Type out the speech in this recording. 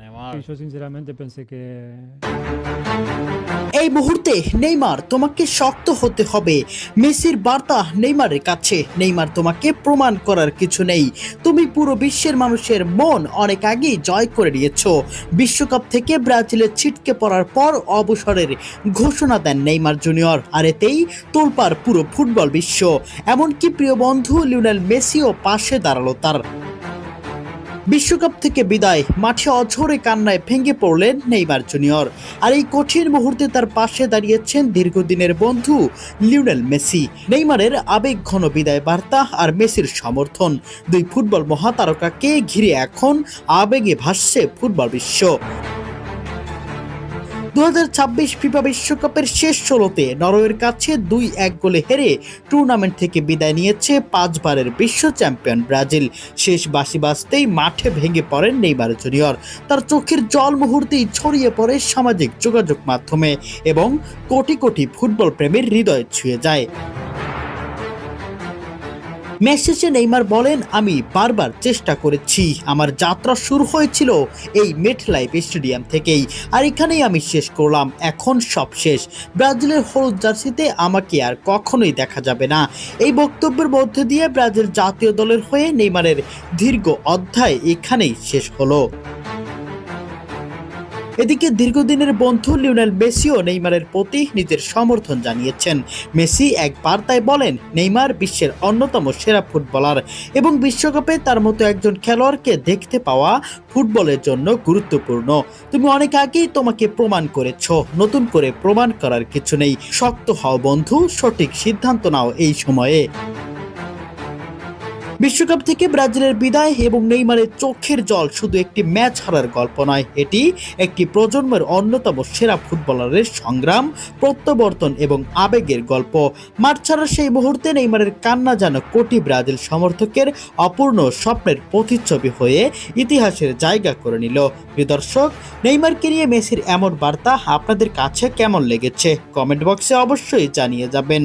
Neymar. Yo sinceramente pensé que এই মুহূর্তে Neymar তোমাকে শক্ত হতে হবে। মেসির বার্তা নেইমারের কাছে, নেইমার তোমাকে প্রমাণ করার কিছু নেই। তুমি পুরো বিশ্বের মানুষের মন অনেক আগেই জয় করে নিয়েছো। বিশ্বকাপ থেকে ব্রাজিলের ছিটকে পড়ার পর অবসরের ঘোষণা দেন নেইমার জুনিয়র, আর এতেই তোলপাড় পুরো ফুটবল বিশ্ব। এমনকি প্রিয় বন্ধু লিওনেল মেসিও পাশে দাঁড়ালো তার। বিশ্বকাপ থেকে বিদায়, মাঠে অঝরে কান্নায় ভেঙে পড়লেন নেইমার জুনিয়র। আর এই কঠিন মুহূর্তে তার পাশে দাঁড়িয়েছেন দীর্ঘদিনের বন্ধু লিওনেল মেসি। নেইমারের আবেগঘন বিদায় বার্তা আর মেসির সমর্থন, দুই ফুটবল মহাতারকাকে ঘিরে এখন আবেগে ভাসছে ফুটবল বিশ্ব। 2026 ফিফা বিশ্বকাপের শেষ 16তে নরওয়ের কাছে 2-1 গোলে হেরে টুর্নামেন্ট থেকে বিদায় নিয়েছে 5 বারের বিশ্ব চ্যাম্পিয়ন ব্রাজিল। শেষ বাঁশি বাজতেই মাঠে ভেঙে পড়েন নেইমার জুনিয়র। তার চোখের জল মুহূর্তেই ছড়িয়ে পড়ে সামাজিক যোগাযোগ মাধ্যমে এবং কোটি কোটি ফুটবল প্রেমীর হৃদয় ছুঁয়ে যায়। মেসেজে নেইমার বলেন, আমি বারবার চেষ্টা করেছি, আমার যাত্রা শুরু হয়েছিল এই মেটলাইফ স্টেডিয়াম থেকেই, আর এখানেই আমি শেষ করলাম। এখন সব শেষ। ব্রাজিলের হলুদ জার্সিতে আমাকে আর কখনোই দেখা যাবে না। এই বক্তব্যের মধ্যে দিয়ে ব্রাজিল জাতীয় দলের হয়ে নেইমারের দীর্ঘ অধ্যায় এখানেই শেষ হলো। এদিকে দীর্ঘদিনের বন্ধু লিওনেল মেসিও নেইমারের প্রতি নিজের সমর্থন জানিয়েছেন। মেসি এক বার্তায় বলেন, নেইমার বিশ্বের অন্যতম সেরা ফুটবলার এবং বিশ্বকাপে তার মতো একজন খেলোয়াড়কে দেখতে পাওয়া ফুটবলের জন্য গুরুত্বপূর্ণ। তুমি অনেক আগেই তোমাকে প্রমাণ করেছো, নতুন করে প্রমাণ করার কিছু নেই। শক্ত হও বন্ধু, সঠিক সিদ্ধান্ত নাও এই সময়ে। বিশ্বকাপ থেকে ব্রাজিলের বিদায় এবং নেইমারের চোখের জল শুধু একটি ম্যাচ হারার গল্প নয়, এটি একটি প্রজন্মের অন্যতম সেরা ফুটবলারের সংগ্রাম, প্রত্যাবর্তন এবং আবেগের গল্প। মাঠ ছাড়ার সেই মুহূর্তে নেইমারের কান্না যেন কোটি ব্রাজিল সমর্থকের অপূর্ণ স্বপ্নের প্রতিচ্ছবি হয়ে ইতিহাসের জায়গা করে নিল। প্রিয় দর্শক, নেইমারকে নিয়ে মেসির এমন বার্তা আপনাদের কাছে কেমন লেগেছে কমেন্ট বক্সে অবশ্যই জানিয়ে যাবেন।